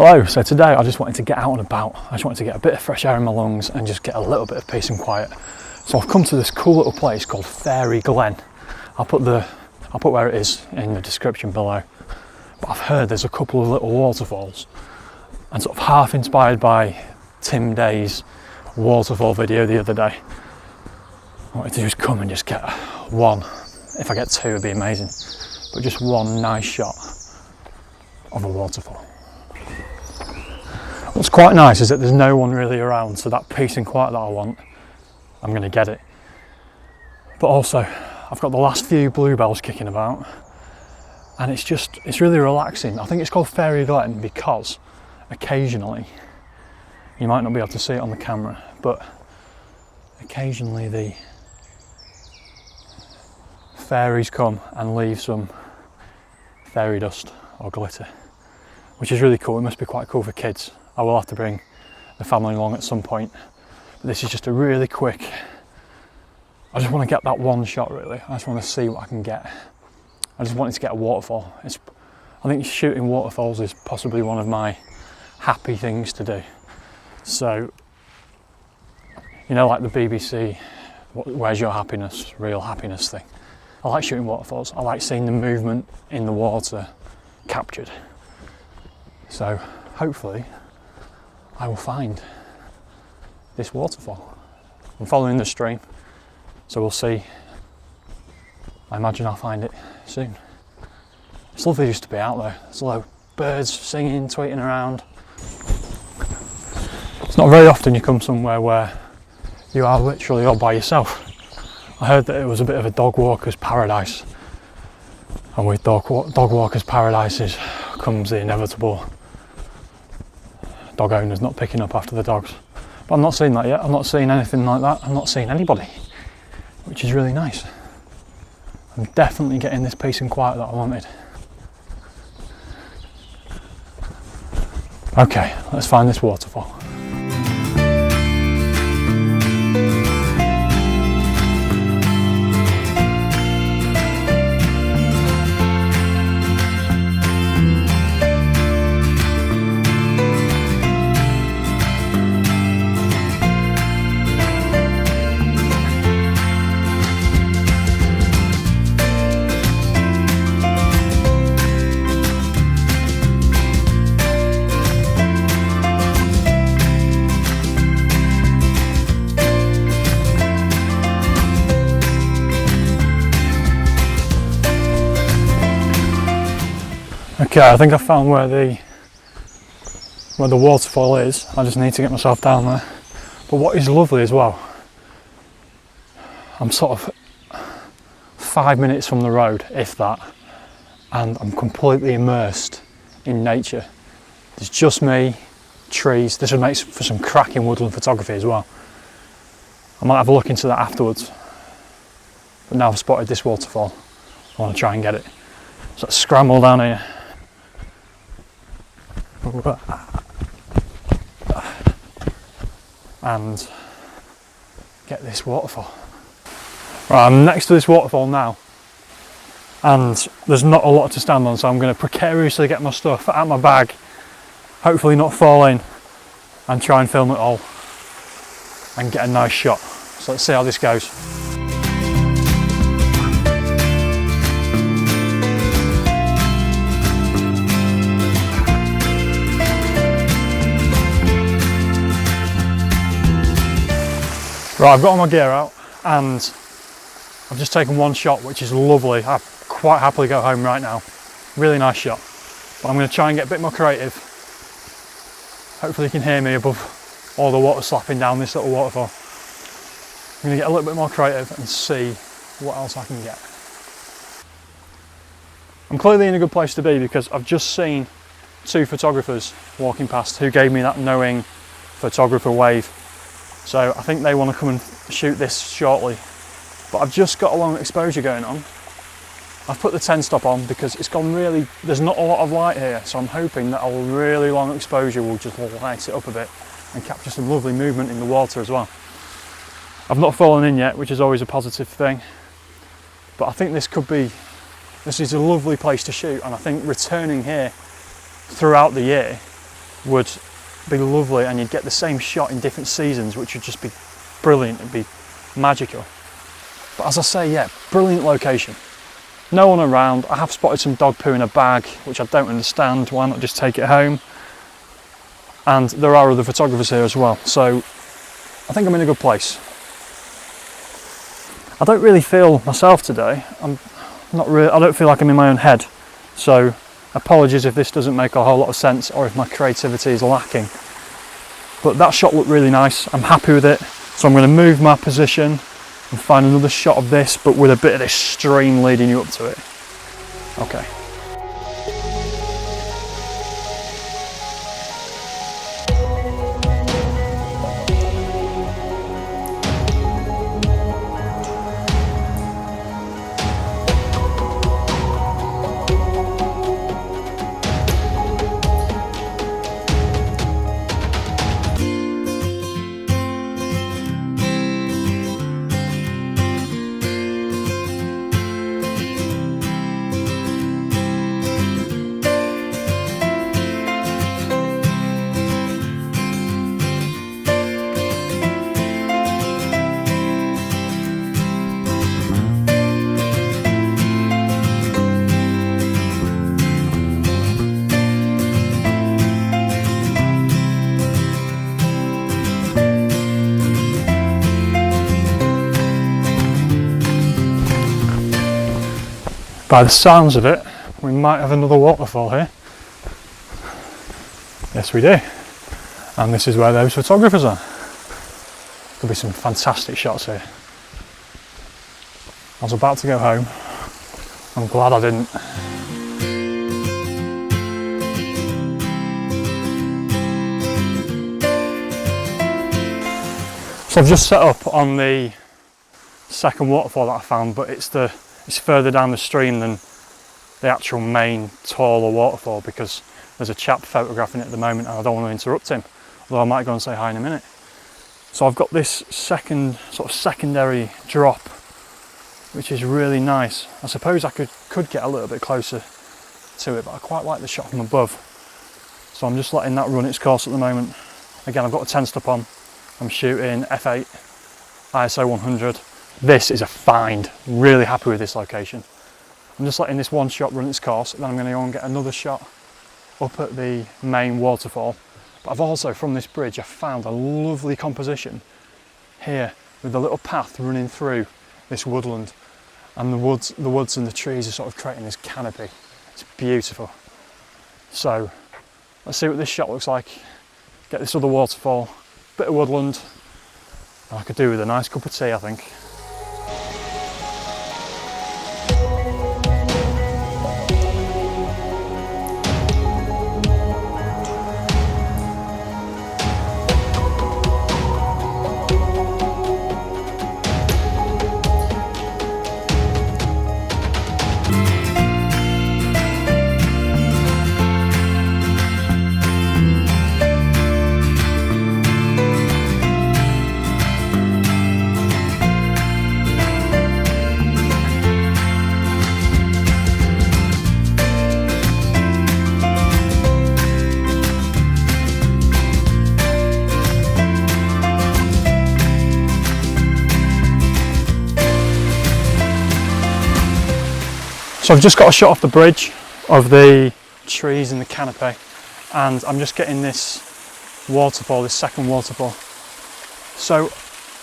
Hello, so today I just wanted to get out and about. I just wanted to get a bit of fresh air in my lungs and just get a little bit of peace and quiet. So I've come to this cool little place called Fairy Glen. I'll put where it is in the description below. But I've heard there's a couple of little waterfalls, and sort of half inspired by Tim Day's waterfall video the other day, I wanted to just come and just get one. If I get two, it'd be amazing. But just one nice shot of a waterfall. What's quite nice is that there's no one really around, so that peace and quiet that I want, I'm going to get it. But also, I've got the last few bluebells kicking about, and it's really relaxing. I think it's called Fairy Glen because occasionally, you might not be able to see it on the camera, but occasionally the fairies come and leave some fairy dust or glitter, which is really cool. It must be quite cool for kids. I will have to bring the family along at some point. But this is just a really quick, I just want to get that one shot really. I just want to see what I can get. I just wanted to get a waterfall. I think shooting waterfalls is possibly one of my happy things to do. So, you know, like the BBC, where's your happiness, real happiness thing. I like shooting waterfalls. I like seeing the movement in the water captured. So hopefully I will find this waterfall. I'm following the stream, so we'll see. I imagine I'll find it soon. It's lovely just to be out there. There's a lot of birds singing, tweeting around. It's not very often you come somewhere where you are literally all by yourself. I heard that it was a bit of a dog walker's paradise, and with dog walker's paradises comes the inevitable dog owners not picking up after the dogs. But I'm not seeing that yet. I'm not seeing anything like that. I'm not seeing anybody, which is really nice. I'm definitely getting this peace and quiet that I wanted. Okay, let's find this waterfall. Okay, I think I found where the waterfall is. I just need to get myself down there. But what is lovely as well, I'm sort of 5 minutes from the road, if that, and I'm completely immersed in nature. There's just me, trees. This would make for some cracking woodland photography as well. I might have a look into that afterwards. But now I've spotted this waterfall, I want to try and get it. So let's scramble down here. And get this waterfall. Right, I'm next to this waterfall now, and there's not a lot to stand on, so I'm going to precariously get my stuff out of my bag, hopefully not fall in, and try and film it all and get a nice shot. So let's see how this goes. Right, I've got all my gear out and I've just taken one shot, which is lovely. I quite happily go home right now. Really nice shot. But I'm going to try and get a bit more creative. Hopefully you can hear me above all the water slapping down this little waterfall. I'm going to get a little bit more creative and see what else I can get. I'm clearly in a good place to be because I've just seen two photographers walking past who gave me that knowing photographer wave. So I think they want to come and shoot this shortly. But I've just got a long exposure going on. I've put the 10 stop on because it's gone really, there's not a lot of light here, so I'm hoping that a really long exposure will just light it up a bit and capture some lovely movement in the water as well. I've not fallen in yet, which is always a positive thing, but I think this is a lovely place to shoot, and I think returning here throughout the year would be lovely, and you'd get the same shot in different seasons, which would just be brilliant. It'd be magical. But as I say, yeah, brilliant location. No one around. I have spotted some dog poo in a bag, which I don't understand. Why not just take it home? And there are other photographers here as well, so I think I'm in a good place. I don't really feel myself today. I don't feel like I'm in my own head. So apologies if this doesn't make a whole lot of sense, or if my creativity is lacking. But that shot looked really nice. I'm happy with it. So I'm going to move my position and find another shot of this, but with a bit of this stream leading you up to it. Okay. By the sounds of it, we might have another waterfall here. Yes, we do. And this is where those photographers are. There'll be some fantastic shots here. I was about to go home. I'm glad I didn't. So I've just set up on the second waterfall that I found, but it's further down the stream than the actual main taller waterfall, because there's a chap photographing it at the moment and I don't want to interrupt him, although I might go and say hi in a minute. So I've got this secondary drop, which is really nice. I suppose I could get a little bit closer to it, but I quite like the shot from above. So I'm just letting that run its course at the moment. Again, I've got a 10 stop on. I'm shooting f8 ISO 100. This is a find. Really happy with this location. I'm just letting this one shot run its course, and then I'm going to go and get another shot up at the main waterfall. But I've also, from this bridge, I've found a lovely composition here with a little path running through this woodland, and the woods and the trees are sort of creating this canopy. It's beautiful. So let's see what this shot looks like. Get this other waterfall, bit of woodland, and I could do with a nice cup of tea, I think. So I've just got a shot off the bridge of the trees and the canopy, and I'm just getting this waterfall, this second waterfall. So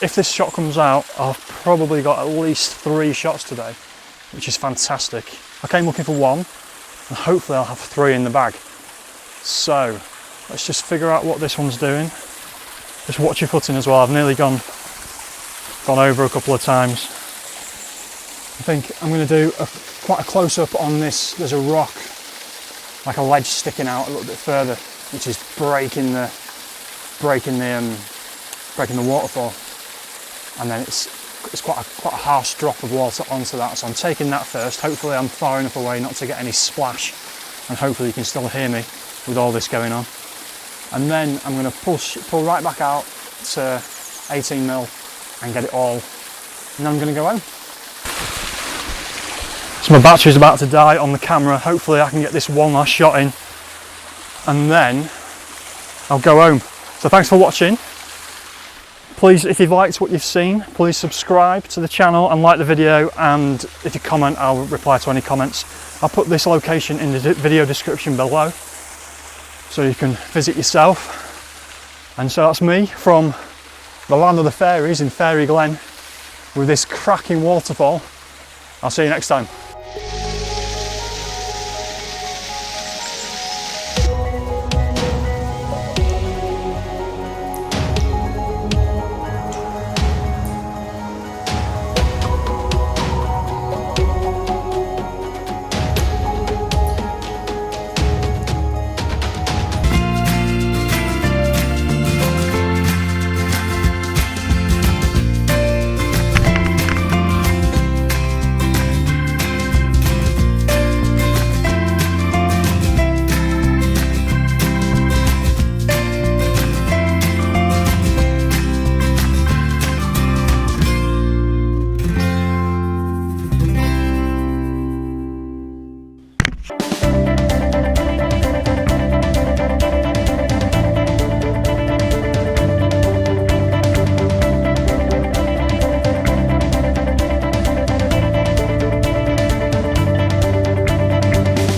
if this shot comes out, I've probably got at least 3 shots today, which is fantastic. I came looking for 1, and hopefully I'll have 3 in the bag. So let's just figure out what this one's doing. Just watch your footing as well. I've nearly gone over a couple of times. I think I'm going to do quite a close-up on this. There's a rock, like a ledge sticking out a little bit further, which is breaking the waterfall, and then it's quite a harsh drop of water onto that. So I'm taking that first. Hopefully I'm far enough away not to get any splash, and hopefully you can still hear me with all this going on. And then I'm going to pull right back out to 18mm and get it all, and then I'm going to go home. So my battery's about to die on the camera. Hopefully I can get this one last shot in, and then I'll go home. So thanks for watching. Please, if you've liked what you've seen, please subscribe to the channel and like the video, and if you comment, I'll reply to any comments. I'll put this location in the video description below so you can visit yourself. And so that's me from the land of the fairies in Fairy Glen with this cracking waterfall. I'll see you next time.